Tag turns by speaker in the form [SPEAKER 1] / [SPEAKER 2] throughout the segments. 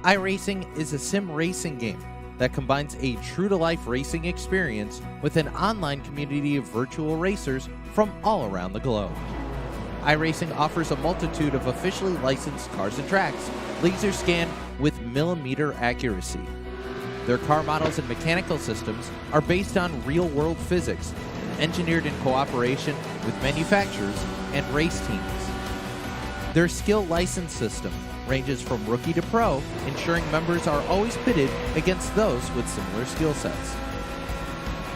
[SPEAKER 1] iRacing is a sim racing game that combines a true-to-life racing experience with an online community of virtual racers from all around the globe. iRacing offers a multitude of officially licensed cars and tracks, laser scanned with millimeter accuracy. Their car models and mechanical systems are based on real-world physics, engineered in cooperation with manufacturers and race teams. Their skill license system ranges from rookie to pro, ensuring members are always pitted against those with similar skill sets.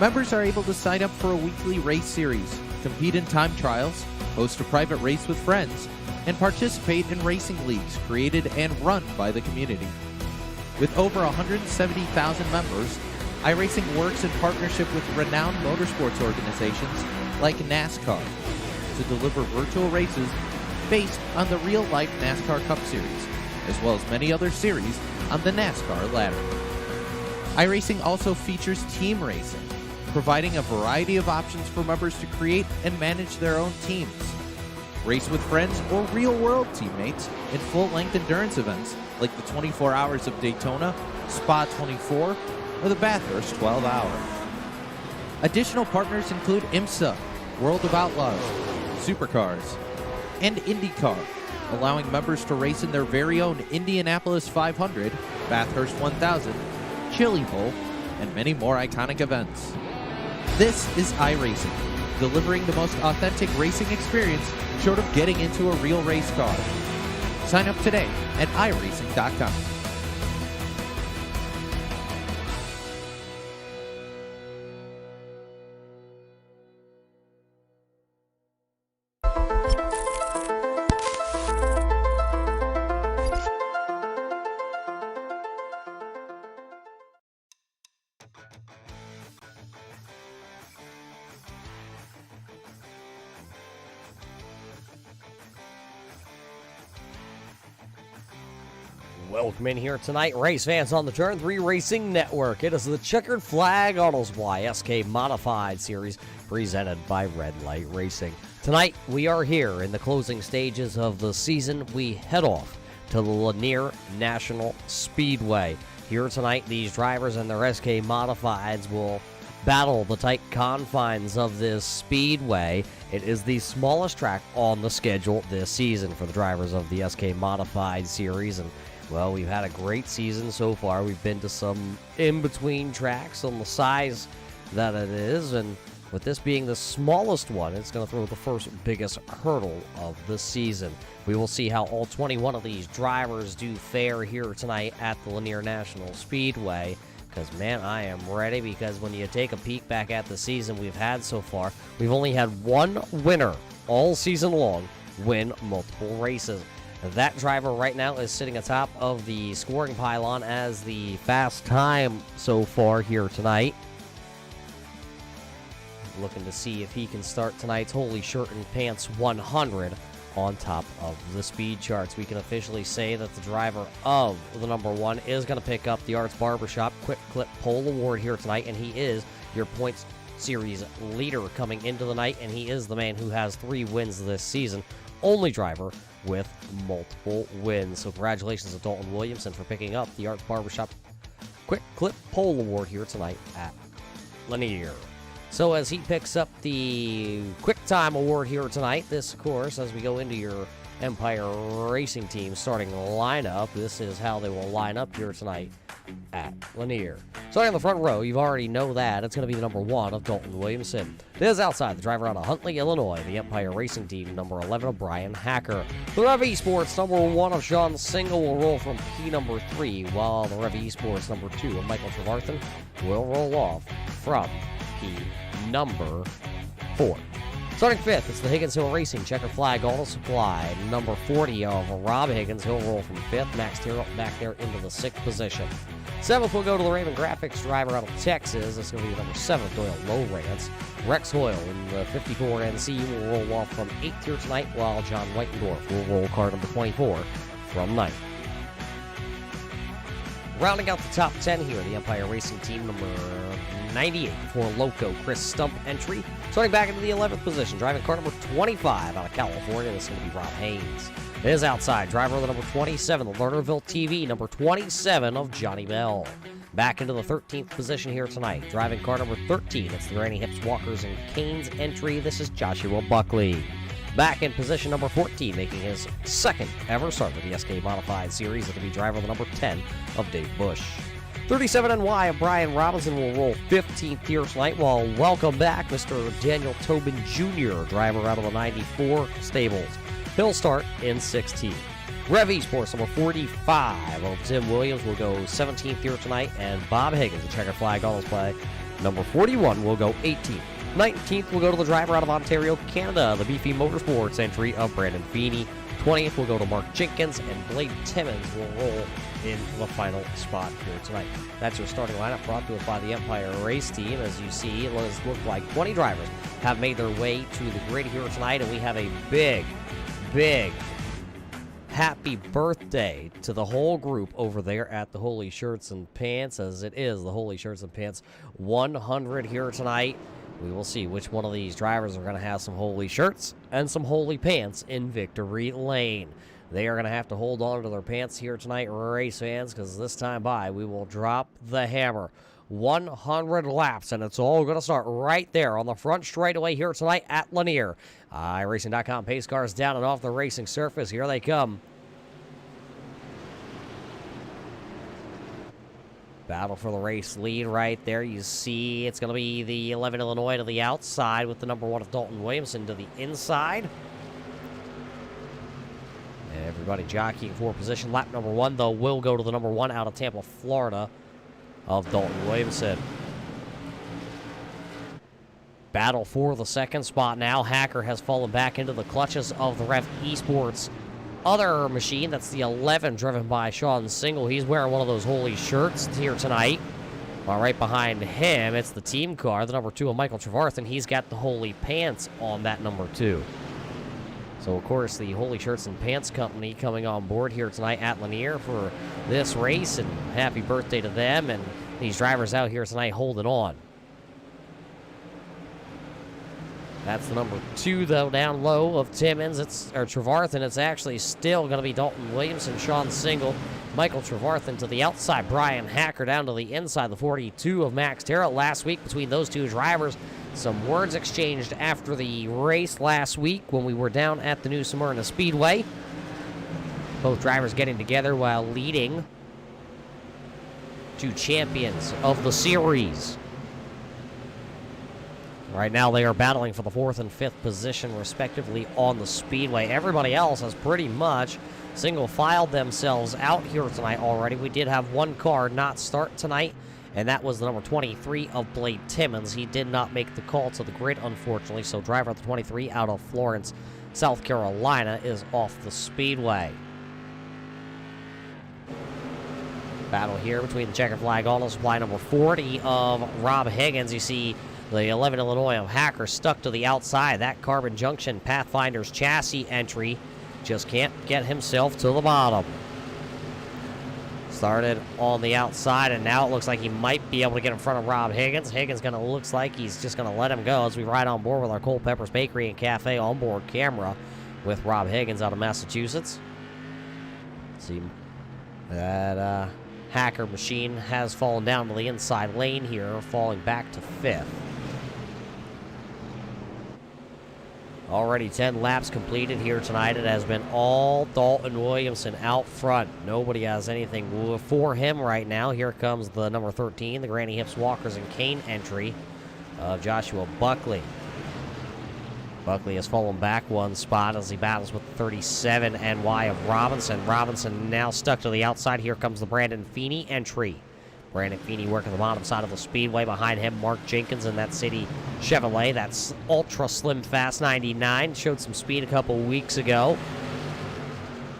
[SPEAKER 1] Members are able to sign up for a weekly race series, compete in time trials, host a private race with friends, and participate in racing leagues created and run by the community. With over 170,000 members, iRacing works in partnership with renowned motorsports organizations like NASCAR to deliver virtual races based on the real-life NASCAR Cup Series, as well as many other series on the NASCAR ladder. iRacing also features team racing, providing a variety of options for members to create and manage their own teams. Race with friends or real-world teammates in full-length endurance events like the 24 Hours of Daytona, Spa 24, or the Bathurst 12 Hour. Additional partners include IMSA, World of Outlaws, Supercars, and IndyCar, allowing members to race in their very own Indianapolis 500, Bathurst 1000, Chili Bowl, and many more iconic events. This is iRacing, delivering the most authentic racing experience short of getting into a real race car. Sign up today at iRacing.com.
[SPEAKER 2] Welcome in here tonight, race fans on the Turn 3 Racing Network. It is the Checkered Flag Auto Supply SK Modified Series presented by Red Light Racing. Tonight, we are here in the closing stages of the season. We head off to the Lanier National Speedway. Here tonight, these drivers and their SK Modifieds will battle the tight confines of this speedway. It is the smallest track on the schedule this season for the drivers of the SK Modified Series, and well, we've had a great season so far. We've been to some in-between tracks on the size that it is, and with this being the smallest one, it's going to throw the first biggest hurdle of the season. We will see how all 21 of these drivers do fare here tonight at the Lanier National Speedway, because, man, I am ready, because when you take a peek back at the season we've had so far, we've only had one winner all season long win multiple races. That driver right now is sitting atop of the scoring pylon as the fast time so far here tonight. Looking to see if he can start tonight's Holy Shirt and Pants 100 on top of the speed charts. We can officially say that the driver of the number one is going to pick up the Arts Barbershop Quick Clip Pole Award here tonight, and he is your points series leader coming into the night, and he is the man who has 3 wins this season. Only driver with multiple wins. So congratulations to Dalton Williamson for picking up the Arts Barbershop Quick Clip Pole Award here tonight at Lanier. So as he picks up the Quick Time Award here tonight, this, of course, as we go into your Empire Racing Team starting lineup, this is how they will line up here tonight at Lanier. Starting on the front row, you already know that. It's going to be the number 1 of Dalton Williamson. This outside, the driver out of Huntley, Illinois, the Empire Racing Team, number 11 of Brian Hacker. The Rev Esports, number 1 of Sean Single, will roll from P number 3, while the Rev Esports, number 2 of Michael Trevarthen, will roll off from P number 4. Starting 5th, it's the Higgins Hill Racing Checker Flag Auto Supply. Number 40 of Rob Higgins. He'll roll from 5th. Max Terrell back there into the 6th position. 7th will go to the Raven Graphics driver out of Texas. That's going to be number 7, Doyle Lowrance. Rex Hoyle in the 54 NC will roll off from 8th here tonight, while John Whitendorf will roll car number 24 from 9th. Rounding out the top 10 here, the Empire Racing Team, number 98 for Loco Chris Stump entry. Starting back into the 11th position, driving car number 25 out of California. This is going to be Rob Haynes. is outside. Driver of the number 27, the Lernerville TV, number 27 of Johnny Bell. Back into the 13th position here tonight. Driving car number 13, it's the Granny Hips Walkers and Canes entry. This is Joshua Buckley. Back in position number 14, making his second ever start with the SK Modified Series. It'll be driver of the number 10 of Dave Bush. 37NY of Brian Robinson will roll 15th here tonight. Well, welcome back, Mr. Daniel Tobin Jr., driver out of the 94 Stables. He'll start in 16th. Rev Esports number 45 of Tim Williams will go 17th here tonight, and Bob Higgins, the checkered flag on his play, number 41 will go 18th. 19th will go to the driver out of Ontario, Canada, the Beefy Motorsports entry of Brandon Feeney. 20th will go to Mark Jenkins, and Blade Timmons will roll in the final spot here tonight. That's your starting lineup, brought to us by the Empire Race Team. As you see, it does look like 20 drivers have made their way to the grid here tonight, and we have a big happy birthday to the whole group over there at the Holy Shirts and Pants, as it is the Holy Shirts and Pants 100 here tonight. We will see which one of these drivers are going to have some holy shirts and some holy pants in victory lane. They are going to have to hold on to their pants here tonight, race fans, because this time by, we will drop the hammer. 100 laps, and it's all going to start right there on the front straightaway here tonight at Lanier. iRacing.com pace cars down and off the racing surface. Here they come. Battle for the race lead right there. You see it's going to be the 11 Illinois to the outside with the number 1 of Dalton Williamson to the inside. Everybody jockeying for position. Lap number 1, though, will go to the number 1 out of Tampa, Florida, of Dalton Williamson. Battle for the second spot now. Hacker has fallen back into the clutches of the Rev Esports other machine. That's the 11 driven by Sean Single. He's wearing one of those holy shirts here tonight. While right behind him, it's the team car, the number 2 of Michael Trevarthen. He's got the holy pants on that number 2. So, of course, the Holy Shirts and Pants Company coming on board here tonight at Lanier for this race, and happy birthday to them, and these drivers out here tonight holding on. That's the number 2, though, down low of Timmons. Or Trevarthen. It's actually still going to be Dalton Williamson, Sean Single, Michael Trevarthen to the outside, Brian Hacker down to the inside, the 42 of Max Terra. Last week between those two drivers, some words exchanged after the race last week when we were down at the New Smyrna Speedway. Both drivers getting together while leading two champions of the series. Right now they are battling for the 4th and 5th position respectively on the speedway. Everybody else has pretty much single filed themselves out here tonight already. We did have one car not start tonight, and that was the number 23 of Blade Timmons. He did not make the call to the grid, unfortunately, so driver of the 23 out of Florence, South Carolina, is off the speedway. Battle here between the checkered flag on supply number 40 of Rob Higgins. You see the 11 Illinois of Hacker stuck to the outside. That Carbon Junction Pathfinder's chassis entry just can't get himself to the bottom. Started on the outside, and now it looks like he might be able to get in front of Rob Higgins. Higgins looks like he's just going to let him go as we ride on board with our Culpeppers Bakery and Cafe onboard camera with Rob Higgins out of Massachusetts. See that Hacker machine has fallen down to the inside lane here, falling back to 5th. Already 10 laps completed here tonight. It has been all Dalton Williamson out front. Nobody has anything for him right now. Here comes the number 13, the Granny Hips Walkers and Cane entry of Joshua Buckley. Buckley has fallen back one spot as he battles with the 37 NY of Robinson. Robinson now stuck to the outside. Here comes the Brandon Feeney entry. Brandon Feeney working the bottom side of the speedway. Behind him, Mark Jenkins in that City Chevrolet. That's Ultra Slim Fast 99. Showed some speed a couple weeks ago.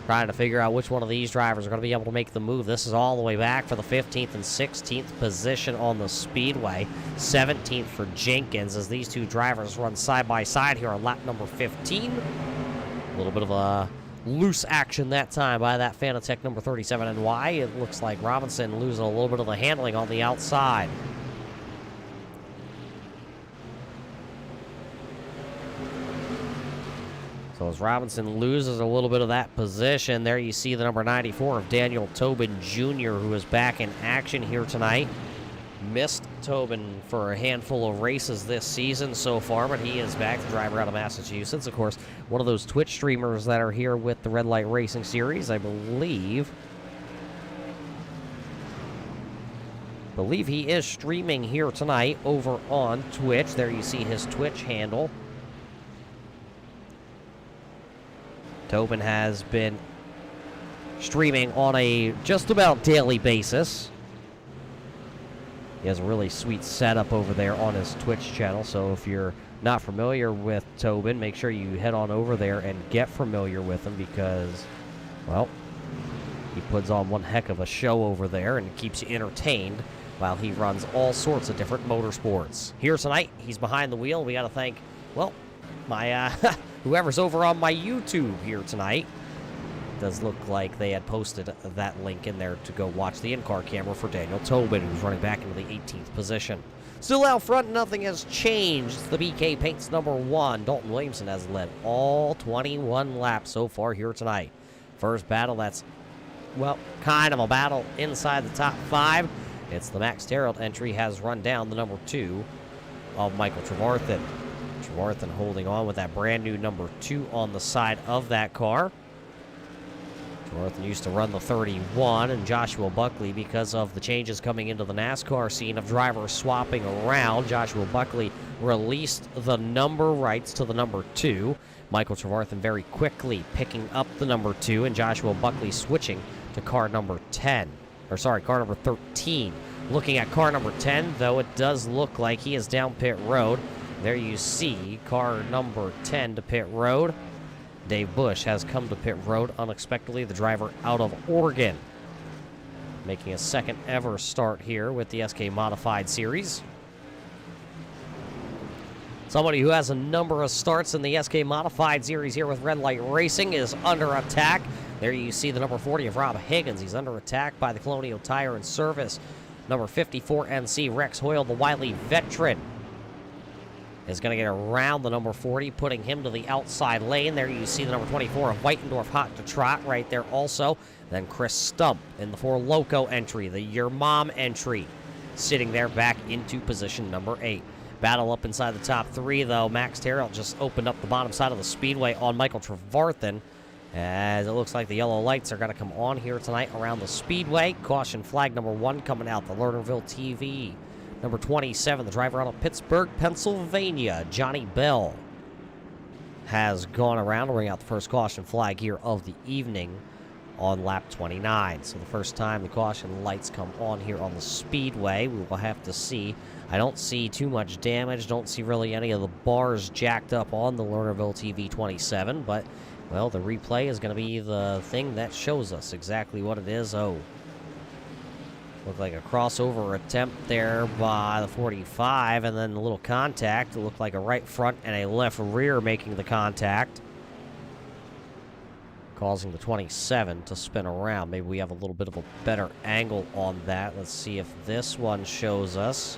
[SPEAKER 2] Trying to figure out which one of these drivers are going to be able to make the move. This is all the way back for the 15th and 16th position on the speedway. 17th for Jenkins as these two drivers run side by side here on lap number 15. A little bit of a loose action that time by that Fanatec number 37 NY. It looks like Robinson losing a little bit of the handling on the outside. So as Robinson loses a little bit of that position, there you see the number 94 of Daniel Tobin Jr., who is back in action here tonight. Missed Tobin for a handful of races this season so far, but he is back, the driver out of Massachusetts. Of course, one of those Twitch streamers that are here with the Red Light Racing Series, I believe he is streaming here tonight over on Twitch. There you see his Twitch handle. Tobin has been streaming on a just about daily basis. He has a really sweet setup over there on his Twitch channel, so if you're not familiar with Tobin, make sure you head on over there and get familiar with him because, well, he puts on one heck of a show over there and keeps you entertained while he runs all sorts of different motorsports. Here tonight, he's behind the wheel. We got to thank, well, my whoever's over on my YouTube here tonight. Does look like they had posted that link in there to go watch the in-car camera for Daniel Tobin, who's running back into the 18th position. Still out front, nothing has changed. It's the BK Paints number 1. Dalton Williamson has led all 21 laps so far here tonight. First battle, that's, well, kind of a battle inside the top 5. It's the Max Terrell entry has run down the number 2 of Michael Trevarthen. Trevarthen holding on with that brand new number 2 on the side of that car. Trevarthen used to run the 31, and Joshua Buckley, because of the changes coming into the NASCAR scene of drivers swapping around, Joshua Buckley released the number rights to the number 2. Michael Trevarthen very quickly picking up the number 2, and Joshua Buckley switching to car number 10. Car number 13. Looking at car number 10, though, it does look like he is down pit road. There you see car number 10 to pit road. Dave Bush has come to pit road unexpectedly, the driver out of Oregon. Making a second ever start here with the SK Modified Series. Somebody who has a number of starts in the SK Modified Series here with Red Light Racing is under attack. There you see the number 40 of Rob Higgins. He's under attack by the Colonial Tire and Service. Number 54 NC Rex Hoyle, the Wiley veteran, is going to get around the number 40, putting him to the outside lane. There you see the number 24 of Whitendorf hot to trot right there also. Then Chris Stump in the 4 Loco entry, the Your Mom entry, sitting there back into position number 8. Battle up inside the top 3, though. Max Terrell just opened up the bottom side of the speedway on Michael Trevarthen, as it looks like the yellow lights are going to come on here tonight around the speedway. Caution flag number 1 coming out, the Lernerville TV. Number 27, the driver out of Pittsburgh, Pennsylvania, Johnny Bell, has gone around to bring out the first caution flag here of the evening on lap 29. So the first time the caution lights come on here on the speedway, we will have to see. I don't see too much damage, don't see really any of the bars jacked up on the Lernerville TV 27, but, well, the replay is going to be the thing that shows us exactly what it is. Oh, looked like a crossover attempt there by the 45, and then a little contact. It looked like a right front and a left rear making the contact, causing the 27 to spin around. Maybe we have a little bit of a better angle on that. Let's see if this one shows us.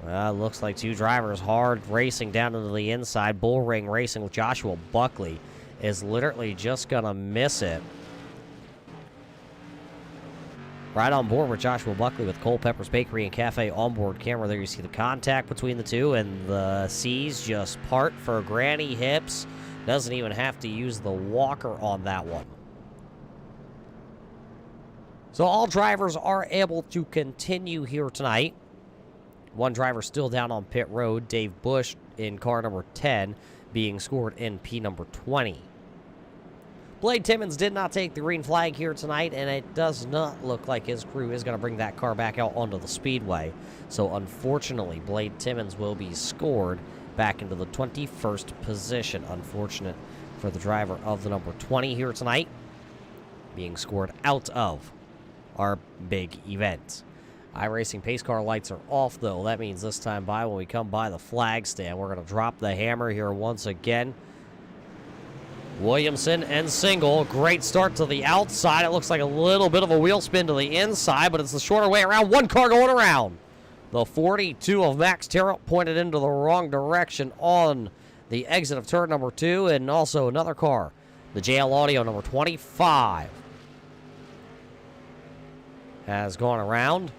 [SPEAKER 2] Well, it looks like 2 drivers hard racing down into the inside. Bullring racing with Joshua Buckley is literally just going to miss it. Right on board with Joshua Buckley with Culpepper's Bakery and Cafe onboard camera. There you see the contact between the two, and the C's just part for granny hips. Doesn't even have to use the walker on that one. So all drivers are able to continue here tonight. One driver still down on pit road, Dave Bush in car number 10, being scored in P number 20. Blade Timmons did not take the green flag here tonight, and it does not look like his crew is going to bring that car back out onto the speedway. So unfortunately, Blade Timmons will be scored back into the 21st position. Unfortunate for the driver of the number 20 here tonight, being scored out of our big event. iRacing pace car lights are off, though. That means this time by, when we come by the flag stand, we're going to drop the hammer here once again. Williamson and single. Great start to the outside. It looks like a little bit of a wheel spin to the inside, but it's the shorter way around. One car going around. The 42 of Max Terrell pointed into the wrong direction on the exit of turn number 2, and also another car, the JL Audio number 25, has gone around.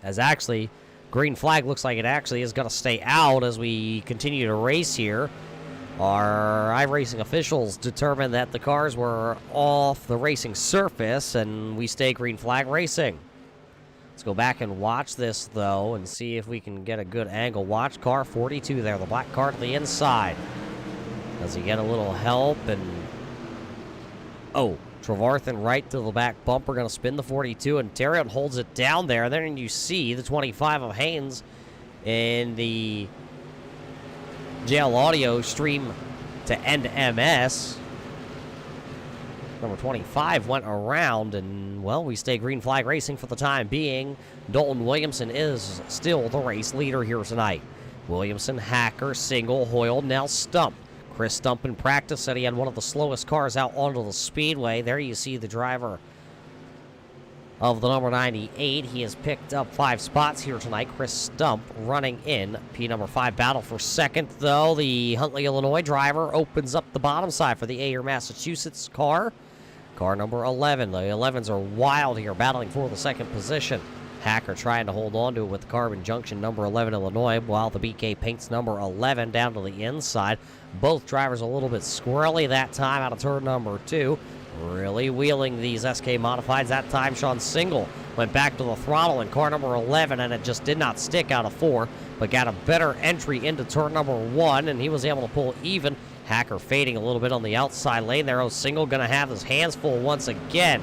[SPEAKER 2] As actually, green flag looks like it actually is going to stay out as we continue to race here. Our iRacing officials determined that the cars were off the racing surface, and we stay green flag racing. Let's go back and watch this, though, and see if we can get a good angle. Watch car 42 there, the black car to the inside. Does he get a little help? And oh, Trevarthen right to the back bumper, going to spin the 42, and Terrion holds it down there. Then you see the 25 of Haynes in the JL Audio stream to end MS. Number 25 went around, and, well, we stay green flag racing for the time being. Dalton Williamson is still the race leader here tonight. Williamson, Hacker, Single, Hoyle, now Stump. Chris Stump in practice said he had one of the slowest cars out onto the speedway. There you see the driver of the number 98. He has picked up 5 spots here tonight. Chris Stump running in P number 5. Battle for second, though. The Huntley, Illinois driver opens up the bottom side for the Ayer, Massachusetts car. Car number 11. The 11s are wild here, battling for the second position. Hacker trying to hold on to it with the Carbon Junction number 11 Illinois, while the BK paints number 11 down to the inside. Both drivers a little bit squirrely that time out of turn number 2. Really wheeling these SK Modifieds. That time Sean Single went back to the throttle in car number 11, and it just did not stick out of 4, but got a better entry into turn number 1, and he was able to pull even. Hacker fading a little bit on the outside lane there. Oh, Single going to have his hands full once again.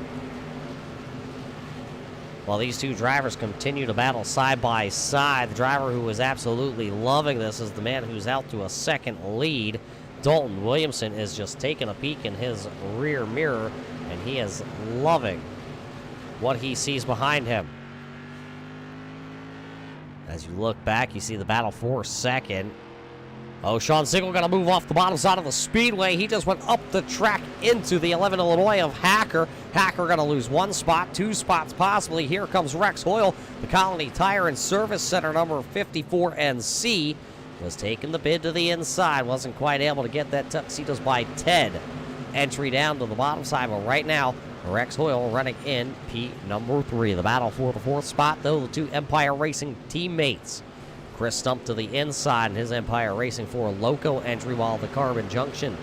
[SPEAKER 2] While these two drivers continue to battle side by side, the driver who is absolutely loving this is the man who's out to a second lead. Dalton Williamson is just taking a peek in his rear mirror, and he is loving what he sees behind him. As you look back, you see the battle for second. Oh, Sean Single going to move off the bottom side of the speedway. He just went up the track into the 11 Illinois of Hacker. Hacker going to lose 1 spot, 2 spots possibly. Here comes Rex Hoyle, the Colony Tire and Service Center number 54 NC. Was taking the bid to the inside. Wasn't quite able to get that Tuxedos by Ted entry down to the bottom side. But right now, Rex Hoyle running in P number 3. The battle for the 4th spot, though, the 2 Empire Racing teammates. Chris Stump to the inside in his Empire Racing 4 Loco entry, while the Carbon Junction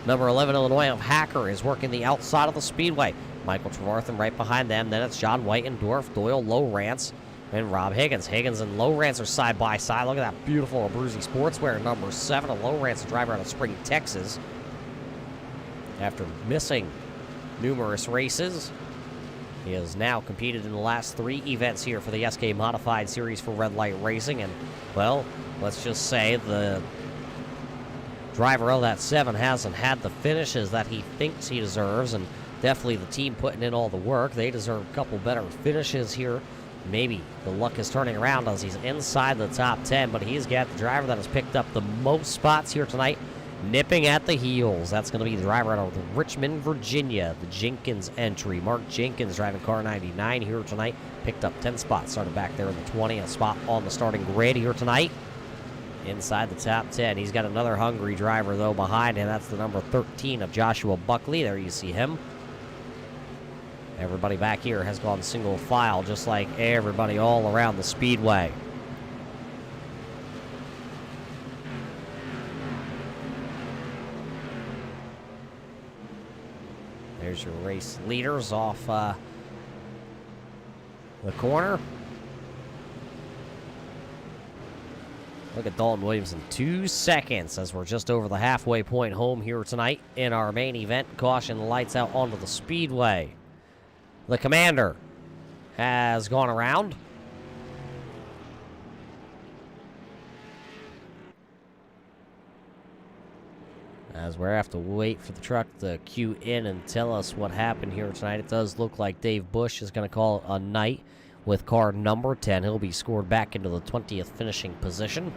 [SPEAKER 2] number 11 Illinois of Hacker is working the outside of the speedway. Michael Trevarthen right behind them. Then it's John Whitendorf, Doyle, Lowrance, and Rob Higgins. Higgins and Lowrance are side by side. Look at that beautiful Abruzzi Sportswear number 7. A Lowrance driver out of Spring, Texas. After missing numerous races, he has now competed in the last 3 events here for the SK Modified Series for Red Light Racing. And, well, let's just say the driver of that 7 hasn't had the finishes that he thinks he deserves. And definitely the team putting in all the work. They deserve a couple better finishes here. Maybe the luck is turning around as he's inside the top 10. But he's got the driver that has picked up the most spots here tonight, nipping at the heels. That's going to be the driver out of Richmond, Virginia, the Jenkins entry. Mark Jenkins driving car 99 here tonight. Picked up 10 spots, started back there in the 20. A spot on the starting grid here tonight. Inside the top 10. He's got another hungry driver, though, behind him. That's the number 13 of Joshua Buckley. There you see him. Everybody back here has gone single file, just like everybody all around the speedway. There's your race leaders off the corner. Look at Dalton Williamson, 2 seconds as we're just over the halfway point home here tonight in our main event. Caution, lights out onto the speedway. The Commander has gone around. As we're have to wait for the truck to cue in and tell us what happened here tonight. It does look like Dave Bush is going to call it a night with car number 10. He'll be scored back into the 20th finishing position.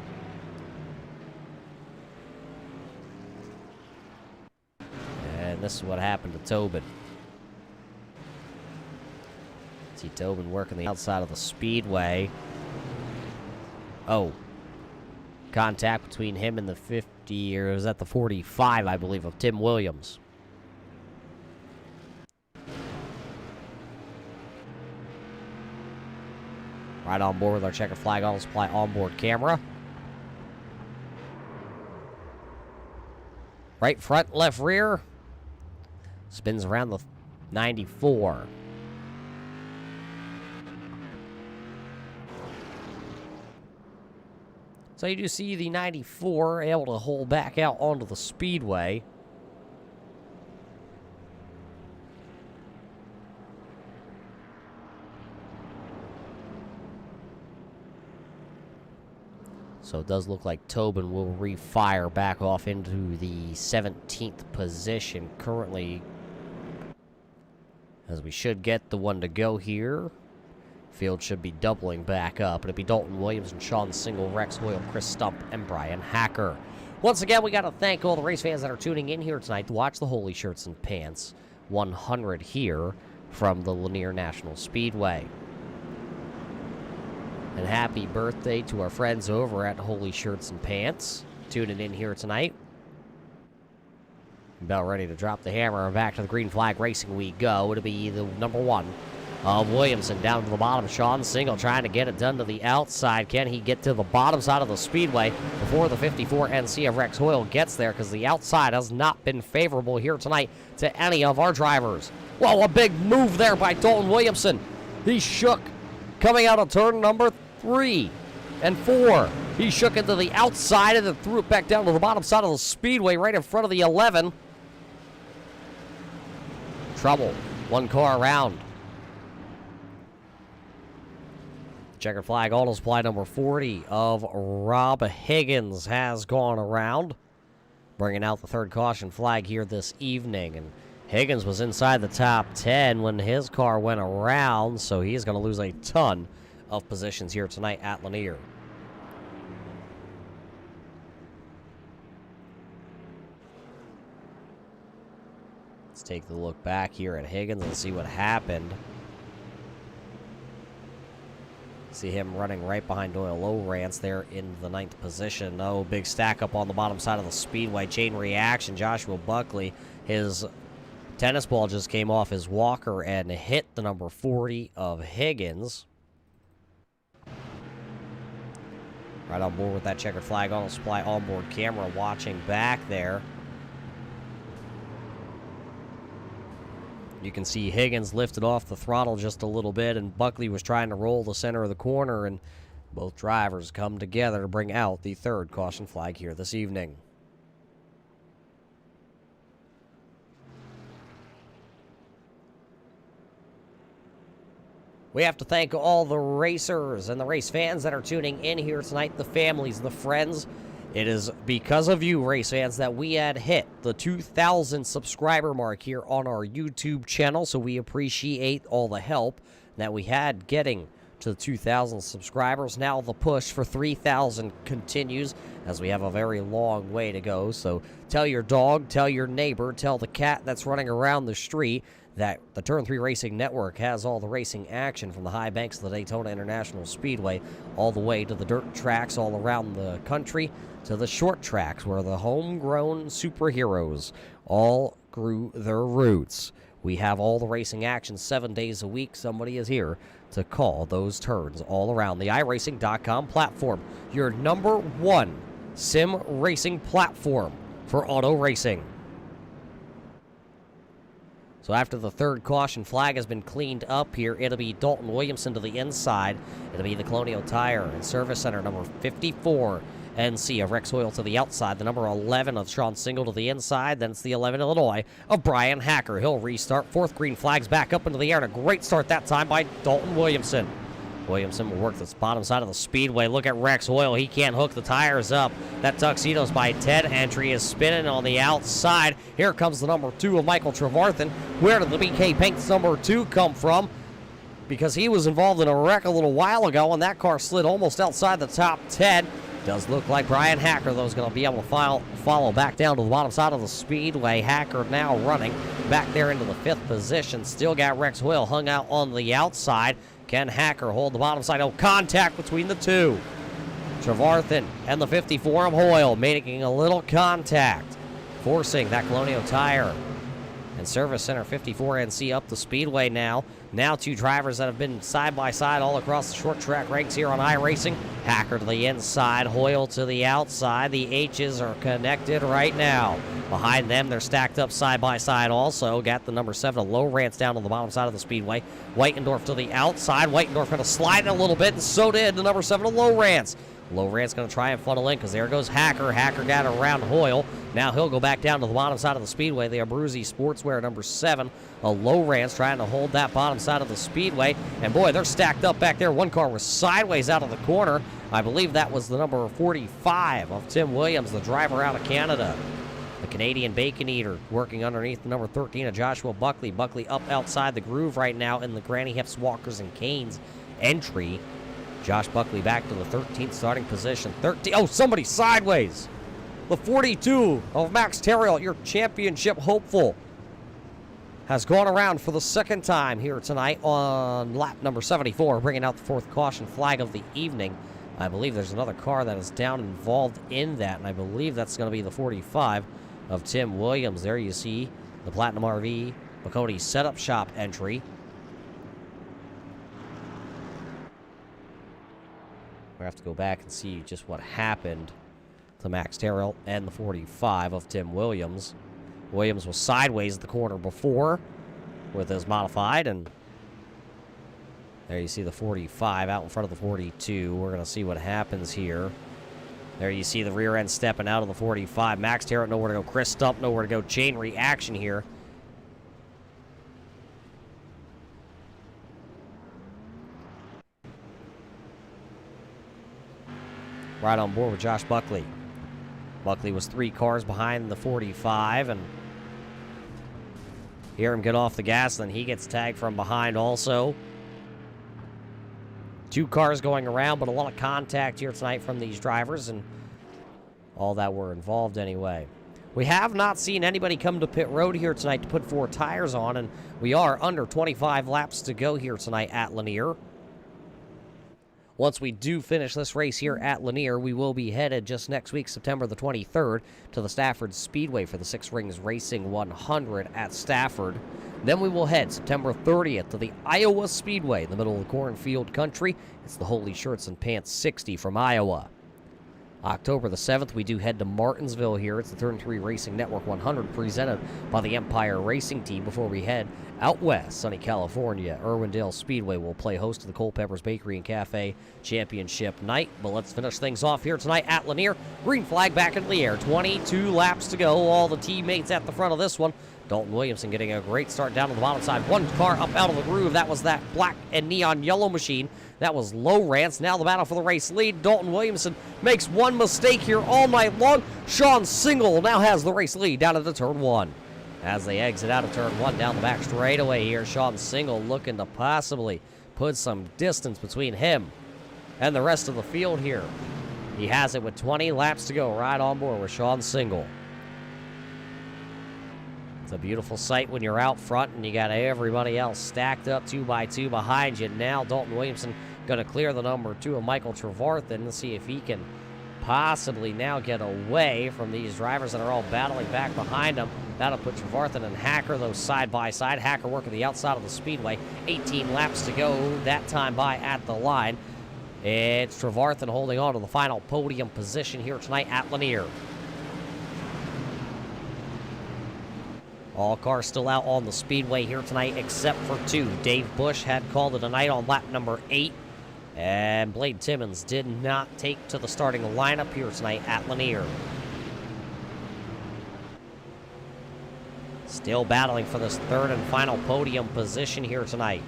[SPEAKER 2] And this is what happened to Tobin. See Tobin working the outside of the speedway. Oh. Contact between him and the 50, or is that the 45, I believe, of Tim Williams. Right on board with our checkered flag on display onboard camera. Right front, left rear. Spins around the 94. So you do see the 94 able to hold back out onto the speedway. So it does look like Tobin will refire back off into the 17th position currently, as we should get the one to go here. Field should be doubling back up. It'll be Dalton Williams and Sean Single, Rex Hoyle, Chris Stump, and Brian Hacker. Once again, we got to thank all the race fans that are tuning in here tonight to watch the Holy Shirts and Pants 100 here from the Lanier National Speedway. And happy birthday to our friends over at Holy Shirts and Pants tuning in here tonight. About ready to drop the hammer, and back to the green flag racing we go. It'll be the number 1 of Williamson down to the bottom. Sean Single trying to get it done to the outside. Can he get to the bottom side of the speedway before the 54 NC of Rex Hoyle gets there? Because the outside has not been favorable here tonight to any of our drivers. Whoa, a big move there by Dalton Williamson. He shook coming out of turn number 3 and 4. He shook into the outside and then threw it back down to the bottom side of the speedway right in front of the 11. Trouble. One car around. Checkered flag on display number 40 of Rob Higgins has gone around, bringing out the third caution flag here this evening. And Higgins was inside the top 10 when his car went around, so he's going to lose a ton of positions here tonight at Lanier. Let's take the look back here at Higgins and see what happened. See him running right behind Doyle Lowrance there in the 9th position. Oh, big stack up on the bottom side of the speedway. Chain reaction. Joshua Buckley, his tennis ball just came off his walker and hit the number 40 of Higgins. Right on board with that checkered flag on display onboard camera, watching back there. You can see Higgins lifted off the throttle just a little bit, and Buckley was trying to roll the center of the corner, and both drivers come together to bring out the third caution flag here this evening. We have to thank all the racers and the race fans that are tuning in here tonight, the families, the friends. It is because of you, race fans, that we had hit the 2,000 subscriber mark here on our YouTube channel, so we appreciate all the help that we had getting to the 2,000 subscribers. Now the push for 3,000 continues, as we have a very long way to go. So tell your dog, tell your neighbor, tell the cat that's running around the street that the Turn 3 Racing Network has all the racing action from the high banks of the Daytona International Speedway all the way to the dirt tracks all around the country, to the short tracks where the homegrown superheroes all grew their roots. We have all the racing action 7 days a week. Somebody is here to call those turns all around the iRacing.com platform, your #1 sim racing platform for auto racing. So after the third caution flag has been cleaned up here, it'll be Dalton Williamson to the inside. It'll be the Colonial Tire and Service Center number 54 NC of Rex Hoyle to the outside. The number 11 of Sean Single to the inside. Then it's the 11 Illinois of Brian Hacker. He'll restart. Fourth green flag's back up into the air, and a great start that time by Dalton Williamson. Williamson will work the bottom side of the speedway. Look at Rex Hoyle. He can't hook the tires up. That Tuxedos by Ted entry is spinning on the outside. Here comes the number 2 of Michael Trevarthen. Where did the BK Paints number 2 come from? Because he was involved in a wreck a little while ago, and that car slid almost outside the top 10. Does look like Brian Hacker, though, is going to be able to follow back down to the bottom side of the speedway. Hacker now running back there into the 5th position. Still got Rex Hoyle hung out on the outside. Can Hacker hold the bottom side? Oh, contact between the two. Trevarthen and the 54 of Hoyle making a little contact, forcing that Colonial Tire and Service Center 54 NC up the speedway now. Now two drivers that have been side by side all across the short track ranks here on iRacing. Hacker to the inside, Hoyle to the outside. The H's are connected right now. Behind them, they're stacked up side by side also. Got the number 7 of Lowrance down on the bottom side of the speedway. Whitendorf to the outside. Whitendorf going to slide a little bit, and so did the number 7 of Lowrance. Lowrance going to try and funnel in because there goes Hacker. Hacker got around Hoyle. Now he'll go back down to the bottom side of the speedway. The Abruzzi Sportswear number 7, a Lowrance trying to hold that bottom side of the speedway. And boy, they're stacked up back there. One car was sideways out of the corner. I believe that was the number 45 of Tim Williams, the driver out of Canada. The Canadian Bacon Eater working underneath the number 13 of Joshua Buckley. Buckley up outside the groove right now in the Granny Hips, Walkers, and Canes entry. Josh Buckley back to the 13th starting position. Oh, somebody sideways. The 42 of Max Terrill, your championship hopeful, has gone around for the second time here tonight on lap number 74, bringing out the fourth caution flag of the evening. I believe there's another car that is down involved in that, and I believe that's going to be the 45 of Tim Williams. There you see the Platinum RV McConey Setup Shop entry. We have to go back and see just what happened to Max Terrill and the 45 of Tim Williams. Williams was sideways at the corner before with his modified, and there you see the 45 out in front of the 42. We're going to see what happens here. There you see the rear end stepping out of the 45. Max Terrill nowhere to go. Chris Stump nowhere to go. Chain reaction here. Right on board with Josh Buckley. Buckley was 3 cars behind the 45, and hear him get off the gas, then he gets tagged from behind also. 2 cars going around, but a lot of contact here tonight from these drivers, and all that were involved anyway. We have not seen anybody come to pit road here tonight to put 4 tires on, and we are under 25 laps to go here tonight at Lanier. Once we do finish this race here at Lanier, we will be headed just next week, September the 23rd, to the Stafford Speedway for the Six Rings Racing 100 at Stafford. Then we will head September 30th to the Iowa Speedway in the middle of the cornfield country. It's the Holy Shirts and Pants 60 from Iowa. October the 7th, we do head to Martinsville here. It's the Turn 3 Racing Network 100 presented by the Empire Racing Team before we head out west, sunny California. Irwindale Speedway will play host to the Culpeppers Bakery and Cafe Championship night. But let's finish things off here tonight at Lanier. Green flag back in the air. 22 laps to go. All the teammates at the front of this one. Dalton Williamson getting a great start down on the bottom side. One car up out of the groove. That was that black and neon yellow machine. That was Lowrance. Now the battle for the race lead. Dalton Williamson makes one mistake here all night long. Sean Single now has the race lead down into turn 1. As they exit out of turn 1 down the back straightaway here, Sean Single looking to possibly put some distance between him and the rest of the field here. He has it with 20 laps to go, right on board with Sean Single. It's a beautiful sight when you're out front and you got everybody else stacked up 2 by 2 behind you. Now Dalton Williamson going to clear the number 2 of Michael Trevarthen and see if he can possibly now get away from these drivers that are all battling back behind him. That'll put Trevarthen and Hacker, those side by side. Hacker working the outside of the speedway. 18 laps to go, that time by at the line. It's Trevarthen holding on to the final podium position here tonight at Lanier. All cars still out on the speedway here tonight except for 2. Dave Bush had called it a night on lap number 8. And Blade Timmons did not take to the starting lineup here tonight at Lanier. Still battling for this 3rd and final podium position here tonight.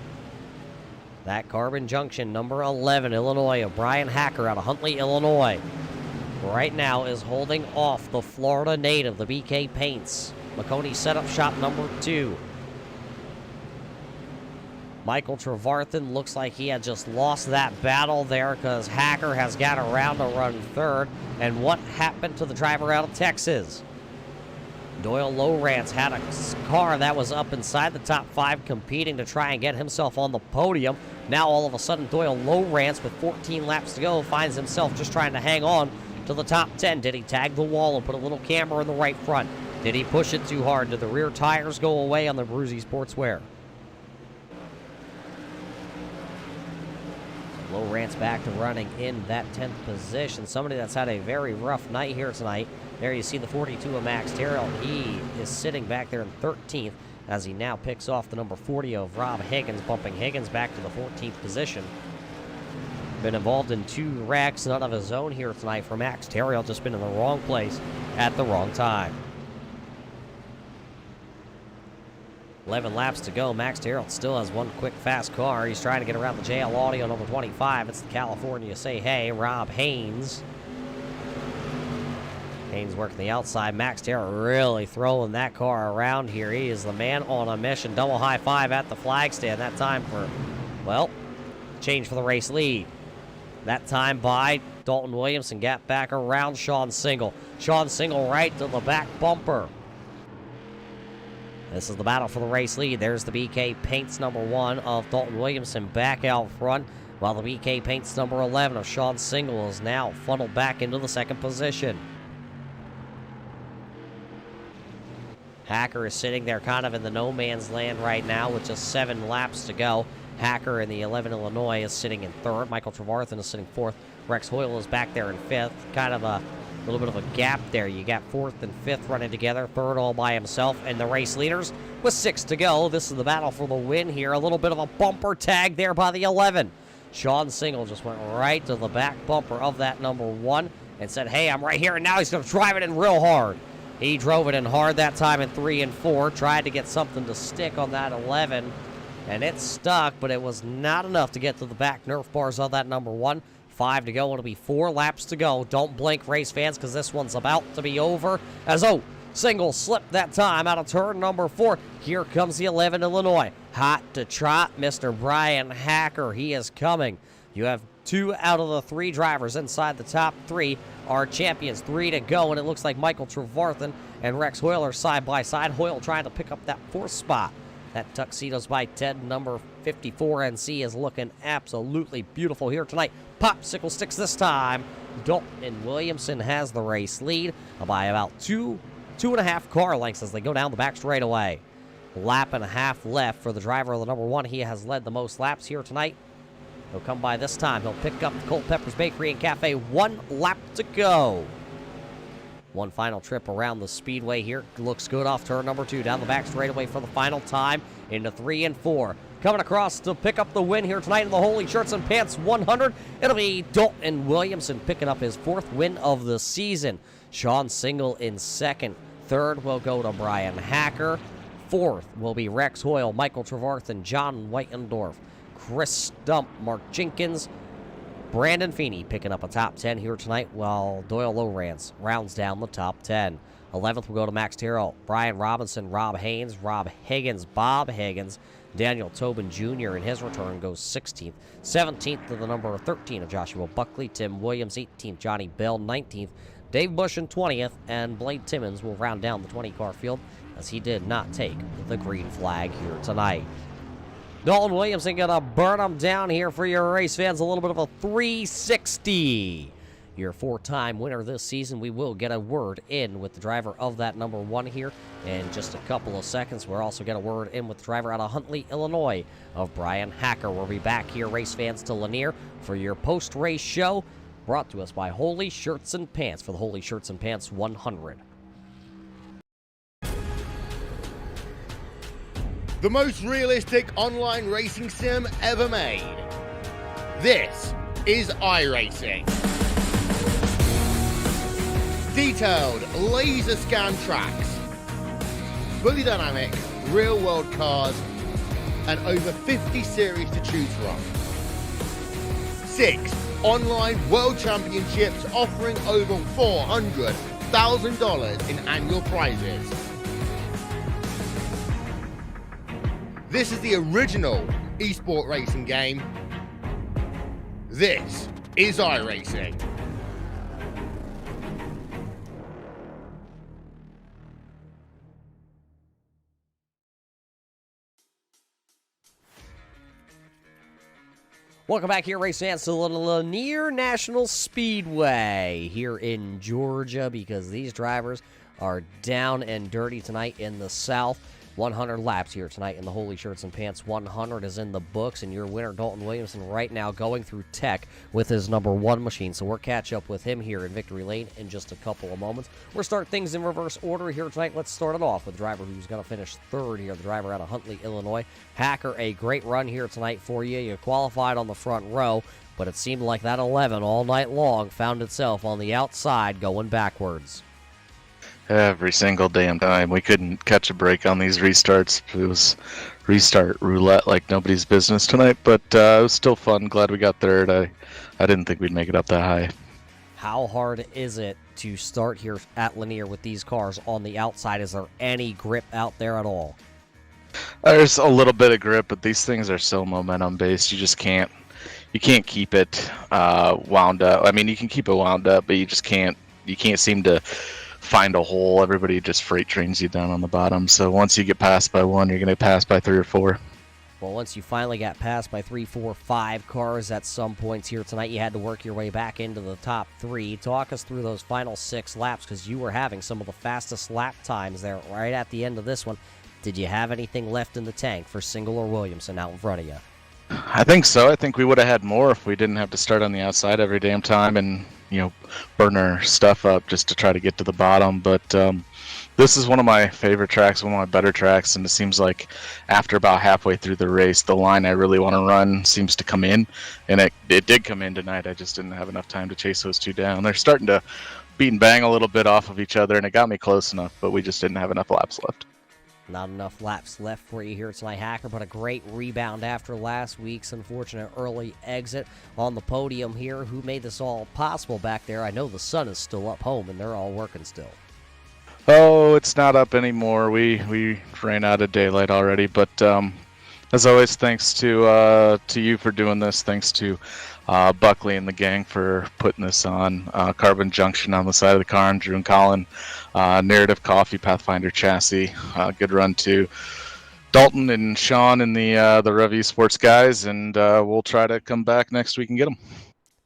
[SPEAKER 2] That Carbon Junction, number 11, Illinois, of Brian Hacker out of Huntley, Illinois. Right now is holding off the Florida native, the BK Paints. McConey Setup Shop number 2. Michael Trevarthen looks like he had just lost that battle there because Hacker has got around to run 3rd. And what happened to the driver out of Texas? Doyle Lowrance had a car that was up inside the top 5 competing to try and get himself on the podium. Now all of a sudden Doyle Lowrance with 14 laps to go finds himself just trying to hang on to the top 10. Did he tag the wall and put a little camber in the right front? Did he push it too hard? Did the rear tires go away on the Bruzy Sportswear? Lowrance back to running in that 10th position. Somebody that's had a very rough night here tonight. There you see the 42 of Max Terrell. He is sitting back there in 13th as he now picks off the number 40 of Rob Higgins, bumping Higgins back to the 14th position. Been involved in 2 wrecks, none of his own here tonight for Max Terrell. Just been in the wrong place at the wrong time. 11 laps to go. Max Terrell still has one quick, fast car. He's trying to get around the JL Audio number 25. It's the California Say Hey, Rob Haynes. Haynes working the outside. Max Terrell really throwing that car around here. He is the man on a mission. Double high five at the flag stand. That time for, well, change for the race lead. That time by Dalton Williamson. Got back around Sean Single. Sean Single right to the back bumper. This is the battle for the race lead. There's the BK Paints number 1 of Dalton Williamson back out front, while the BK Paints number 11 of Sean Single is now funneled back into the 2nd position. Hacker is sitting there kind of in the no man's land right now with just 7 laps to go. Hacker in the 11 Illinois is sitting in 3rd. Michael Trevarthen is sitting 4th. Rex Hoyle is back there in 5th. Kind of a little bit of a gap there. You got 4th and 5th running together. 3rd all by himself. And the race leaders with 6 to go. This is the battle for the win here. A little bit of a bumper tag there by the 11. Sean Single just went right to the back bumper of that number 1 and said, hey, I'm right here. And now he's going to drive it in real hard. He drove it in hard that time in 3 and 4. Tried to get something to stick on that 11. And it stuck, but it was not enough to get to the back Nerf bars of that number 1. 5 to go. It'll be 4 laps to go. Don't blink, race fans, because this one's about to be over. As, Single slipped that time out of turn number 4. Here comes the 11 Illinois. Hot to trot, Mr. Brian Hacker. He is coming. You have 2 out of the 3 drivers inside the top 3 are champions. 3 to go, and it looks like Michael Trevarthen and Rex Hoyle are side by side. Hoyle trying to pick up that 4th spot. That Tuxedos by Ted number 54 NC is looking absolutely beautiful here tonight. Popsicle sticks this time. Dalton Williamson has the race lead by about 2.5 car lengths as they go down the back straightaway. Lap and a half left for the driver of the number 1. He has led the most laps here tonight. He'll come by this time. He'll pick up the Culpeppers Bakery and Cafe. 1 lap to go. One final trip around the speedway here. Looks good off turn number 2. Down the back straightaway for the final time into 3 and 4. Coming across to pick up the win here tonight in the Holy Shirts and Pants 100. It'll be Dalton Williamson picking up his 4th win of the season. Sean Single in 2nd. 3rd will go to Brian Hacker. 4th will be Rex Hoyle, Michael Trevarthen, John Whitendorf, Chris Stump, Mark Jenkins, Brandon Feeney picking up a top 10 here tonight, while Doyle Lowrance rounds down the top 10. 11th will go to Max Terrell, Brian Robinson, Rob Haynes, Rob Higgins, Bob Higgins, Daniel Tobin Jr. in his return goes 16th. 17th to the number 13 of Joshua Buckley, Tim Williams 18th, Johnny Bell 19th, Dave Bush in 20th, and Blade Timmons will round down the 20-car field as he did not take the green flag here tonight. Dalton Williamson going to burn them down here for your race fans. A little bit of a 360. Your 4-time winner this season. We will get a word in with the driver of that number 1 here in just a couple of seconds. We'll also get a word in with the driver out of Huntley, Illinois, of Brian Hacker. We'll be back here, race fans, to Lanier for your post-race show, brought to us by Holy Shirts and Pants for the Holy Shirts and Pants 100.
[SPEAKER 3] The most realistic online racing sim ever made. This is iRacing. Detailed laser scan tracks, fully dynamic, real world cars, and over 50 series to choose from. 6 online world championships offering over $400,000 in annual prizes. This is the original esport racing game. This is iRacing.
[SPEAKER 2] Welcome back here, race fans, to Lanier National Speedway here in Georgia, because these drivers are down and dirty tonight in the South. 100 laps here tonight in the Holy Shirts and Pants 100 is in the books, and your winner, Dalton Williamson, right now going through tech with his number 1 machine. So we'll catch up with him here in Victory Lane in just a couple of moments. We'll start things in reverse order here tonight. Let's start it off with the driver who's going to finish third here, the driver out of Huntley, Illinois. Hacker, a great run here tonight for you. You qualified on the front row, but it seemed like that 11 all night long found itself on the outside going backwards.
[SPEAKER 4] Every single damn time. We couldn't catch a break on these restarts. It was restart roulette like nobody's business tonight, but it was still fun. Glad we got third. I didn't think we'd make it up that high.
[SPEAKER 2] How hard is it to start here at Lanier with these cars on the outside? Is there any grip out there at all?
[SPEAKER 4] There's a little bit of grip, but these things are so momentum based. You just can't keep it wound up. I mean, you can keep it wound up, but you can't seem to find a hole. Everybody just freight trains you down on the bottom. So once you get passed by one, you're going to pass by 3 or 4.
[SPEAKER 2] Well, once you finally got passed by 3, 4, 5 cars at some points here tonight, you had to work your way back into the top 3. Talk us through those final 6 laps, because you were having some of the fastest lap times there right at the end of this one. Did you have anything left in the tank for Single or Williamson out in front of you?
[SPEAKER 4] I think so. I think we would have had more if we didn't have to start on the outside every damn time and, burn our stuff up just to try to get to the bottom. But this is one of my favorite tracks, one of my better tracks, and it seems like after about halfway through the race, the line I really want to run seems to come in, and it did come in tonight. I just didn't have enough time to chase those two down. They're starting to beat and bang a little bit off of each other, and it got me close enough, but we just didn't have enough laps left.
[SPEAKER 2] Not enough laps left for you here tonight, Hacker, but a great rebound after last week's unfortunate early exit on the podium here. Who made this all possible back there? I know the sun is still up home, and they're all working still.
[SPEAKER 4] Oh, it's not up anymore. We ran out of daylight already, but as always, thanks to you for doing this. Thanks to Buckley and the gang for putting this on. Carbon Junction on the side of the car, and Drew and Colin. Narrative Coffee, Pathfinder Chassis. Good run to Dalton and Sean and the Review Sports guys, and we'll try to come back next week and get them.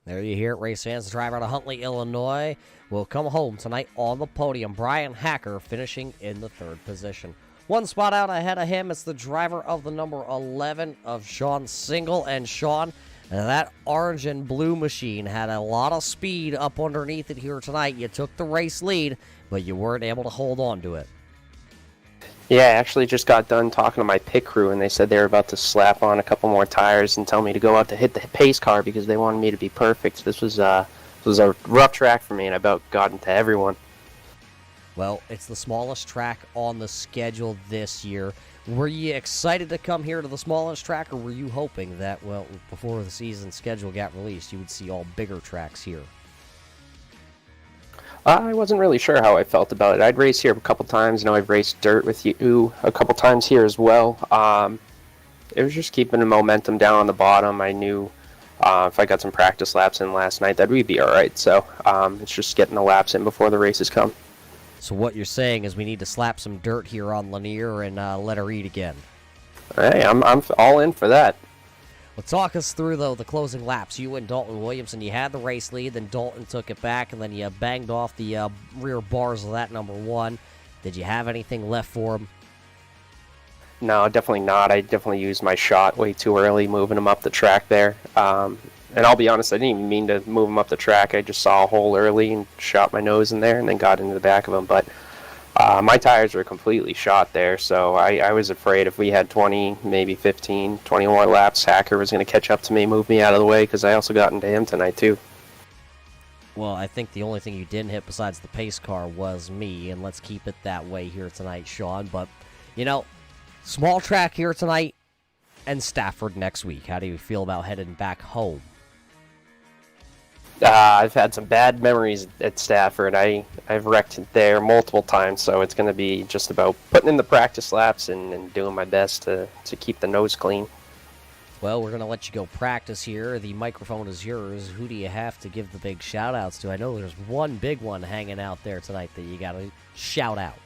[SPEAKER 2] There you hear it, race fans. The driver out of Huntley, Illinois, will come home tonight on the podium. Brian Hacker finishing in the 3rd position. One spot out ahead of him is the driver of the number 11 of Sean Single. And Sean, that orange and blue machine had a lot of speed up underneath it here tonight. You took the race lead, but you weren't able to hold on to it.
[SPEAKER 5] Yeah, I actually just got done talking to my pit crew, and they said they were about to slap on a couple more tires and tell me to go out to hit the pace car because they wanted me to be perfect. This was a rough track for me, and I about got into everyone.
[SPEAKER 2] Well, it's the smallest track on the schedule this year. Were you excited to come here to the smallest track, or were you hoping that, well, before the season schedule got released, you would see all bigger tracks here?
[SPEAKER 5] I wasn't really sure how I felt about it. I'd raced here a couple times. I've raced dirt with you a couple times here as well. It was just keeping the momentum down on the bottom. I knew if I got some practice laps in last night, that we'd be all right. So it's just getting the laps in before the races come.
[SPEAKER 2] So what you're saying is we need to slap some dirt here on Lanier and let her eat again.
[SPEAKER 5] Hey, I'm all in for that.
[SPEAKER 2] Well, talk us through, though, the closing laps. You and Dalton Williamson, you had the race lead, then Dalton took it back, and then you banged off the rear bars of that number 1. Did you have anything left for him?
[SPEAKER 5] No, definitely not. I definitely used my shot way too early, moving him up the track there. And I'll be honest, I didn't even mean to move him up the track. I just saw a hole early and shot my nose in there and then got into the back of him. But my tires were completely shot there, so I was afraid if we had 20, maybe 15, 20 more laps, Hacker was going to catch up to me, move me out of the way, because I also got into him tonight, too.
[SPEAKER 2] Well, I think the only thing you didn't hit besides the pace car was me, and let's keep it that way here tonight, Sean. But, small track here tonight and Stafford next week. How do you feel about heading back home?
[SPEAKER 5] I've had some bad memories at Stafford. I've wrecked it there multiple times, so it's going to be just about putting in the practice laps and doing my best to keep the nose clean.
[SPEAKER 2] Well, we're going to let you go practice here. The microphone is yours. Who do you have to give the big shout-outs to? I know there's one big one hanging out there tonight that you got to shout out.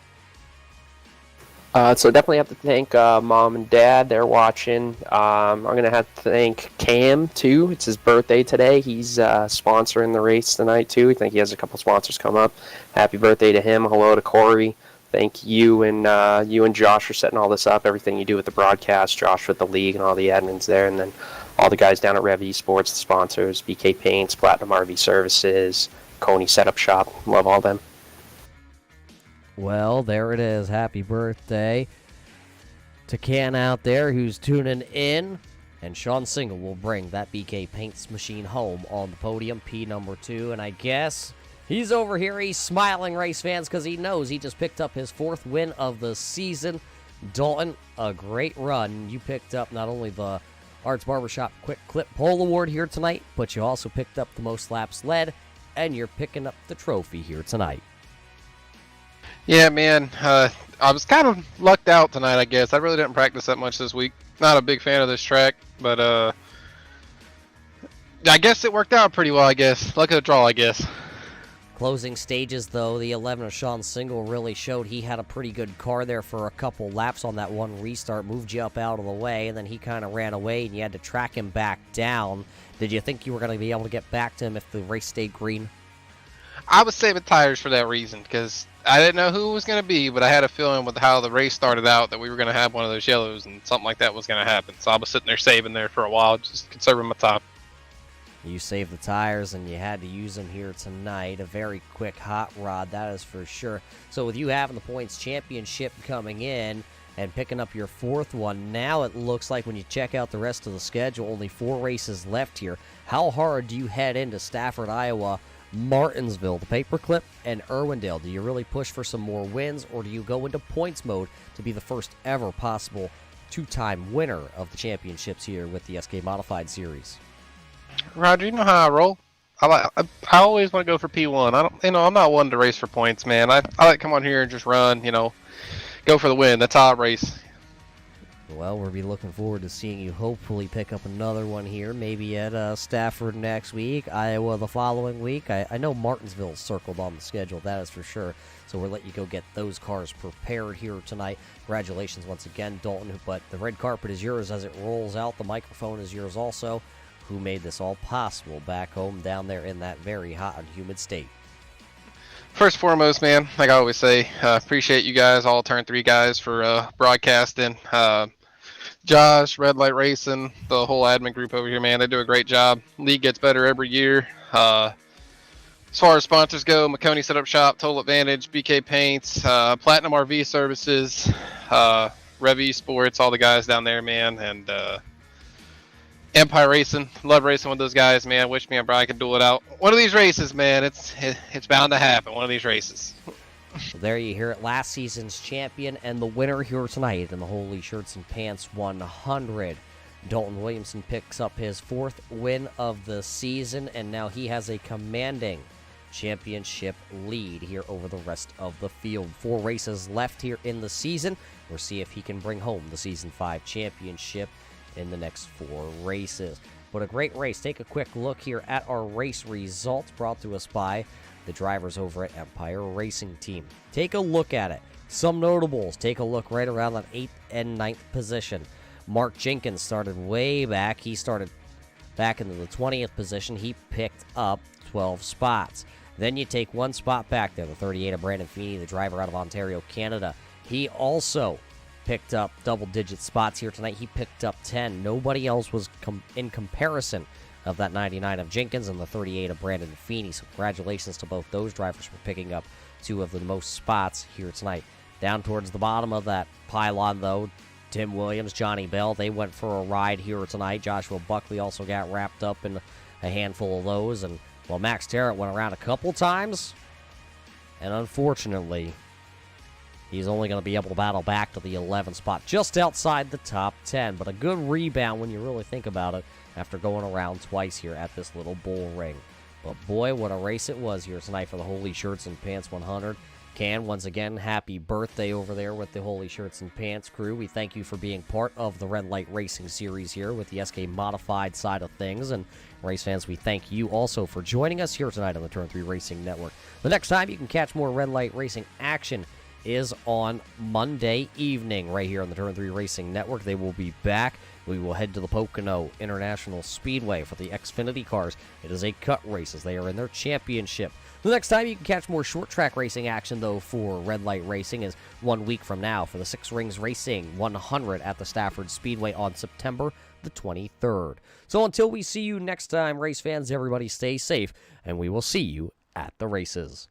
[SPEAKER 5] So definitely have to thank Mom and Dad. They're watching. I'm going to have to thank Cam, too. It's his birthday today. He's sponsoring the race tonight, too. I think he has a couple sponsors come up. Happy birthday to him. Hello to Corey. Thank you and Josh for setting all this up, everything you do with the broadcast, Josh with the league and all the admins there, and then all the guys down at Rev Esports, the sponsors, BK Paints, Platinum RV Services, Coney Setup Shop. Love all them.
[SPEAKER 2] Well, there it is. Happy birthday to Ken out there who's tuning in. And Sean Single will bring that BK Paints machine home on the podium, P number 2. And I guess he's over here. He's smiling, race fans, because he knows he just picked up his 4th win of the season. Dalton, a great run. You picked up not only the Arts Barbershop Quick Clip Pole Award here tonight, but you also picked up the most laps led, and you're picking up the trophy here tonight.
[SPEAKER 6] Yeah, man. I was kind of lucked out tonight, I guess. I really didn't practice that much this week. Not a big fan of this track, but I guess it worked out pretty well, I guess. Luck of the draw, I guess.
[SPEAKER 2] Closing stages, though, the 11 of Sean Single really showed he had a pretty good car there for a couple laps on that one restart, moved you up out of the way, and then he kind of ran away, and you had to track him back down. Did you think you were going to be able to get back to him if the race stayed green?
[SPEAKER 6] I was saving tires for that reason, because I didn't know who it was going to be, but I had a feeling with how the race started out that we were going to have one of those yellows and something like that was going to happen. So I was sitting there saving there for a while, just conserving my time.
[SPEAKER 2] You saved the tires, and you had to use them here tonight. A very quick hot rod, that is for sure. So with you having the points championship coming in and picking up your 4th one, now it looks like when you check out the rest of the schedule, only 4 races left here. How hard do you head into Stafford, Iowa, Martinsville, the Paperclip, and Irwindale? Do you really push for some more wins, or do you go into points mode to be the first ever possible 2-time winner of the championships here with the SK Modified Series?
[SPEAKER 6] Roger, you know how I roll. I always want to go for P1. I'm not one to race for points, man. I like to come on here and just run, go for the win. That's how I race.
[SPEAKER 2] Well, we'll be looking forward to seeing you hopefully pick up another one here, maybe at Stafford next week, Iowa the following week. I know Martinsville's circled on the schedule, that is for sure. So we'll let you go get those cars prepared here tonight. Congratulations once again, Dalton. But the red carpet is yours as it rolls out. The microphone is yours also. Who made this all possible back home down there in that very hot and humid state?
[SPEAKER 6] First and foremost, man, like I always say, appreciate you guys, all Turn 3 guys, for broadcasting. Josh, Red Light Racing, the whole admin group over here, man, they do a great job. League gets better every year. As far as sponsors go, McConey Setup Shop, Total Advantage, BK Paints, Platinum RV Services, Rev Esports, all the guys down there, man, and Empire Racing, love racing with those guys, man. Wish me and Brian could duel it out. One of these races, man, it's bound to happen. One of these races.
[SPEAKER 2] Well, there you hear it. Last season's champion and the winner here tonight in the Holy Shirts and Pants 100. Dalton Williamson picks up his 4th win of the season, and now he has a commanding championship lead here over the rest of the field. 4 races left here in the season. We'll see if he can bring home the Season 5 championship in the next 4 races. But a great race. Take a quick look here at our race results brought to us by the drivers over at Empire Racing Team. Take a look at it. Some notables. Take a look right around that 8th and 9th position. Mark Jenkins started way back. He started back into the 20th position. He picked up 12 spots. Then you take 1 spot back there. The 38 of Brandon Feeney, the driver out of Ontario, Canada. He also picked up double-digit spots here tonight. He picked up 10. Nobody else was in comparison of that 99 of Jenkins and the 38 of Brandon Feeney. So congratulations to both those drivers for picking up 2 of the most spots here tonight. Down towards the bottom of that pylon, though, Tim Williams, Johnny Bell, they went for a ride here tonight. Joshua Buckley also got wrapped up in a handful of those. And, well, Max Tarrant went around a couple times. And unfortunately, he's only going to be able to battle back to the 11th spot, just outside the top 10. But a good rebound when you really think about it after going around twice here at this little bull ring. But boy, what a race it was here tonight for the Holy Shirts and Pants 100. Can, once again, happy birthday over there with the Holy Shirts and Pants crew. We thank you for being part of the Red Light Racing Series here with the SK Modified side of things. And race fans, we thank you also for joining us here tonight on the Turn 3 Racing Network. The next time you can catch more Red Light Racing action is on Monday evening right here on the Turn 3 Racing Network. They will be back. We will head to the Pocono International Speedway for the Xfinity cars. It is a cut race as they are in their championship. The next time you can catch more short track racing action, though, for Red Light Racing is 1 week from now for the Six Rings Racing 100 at the Stafford Speedway on September the 23rd. So until we see you next time, race fans, everybody stay safe, and we will see you at the races.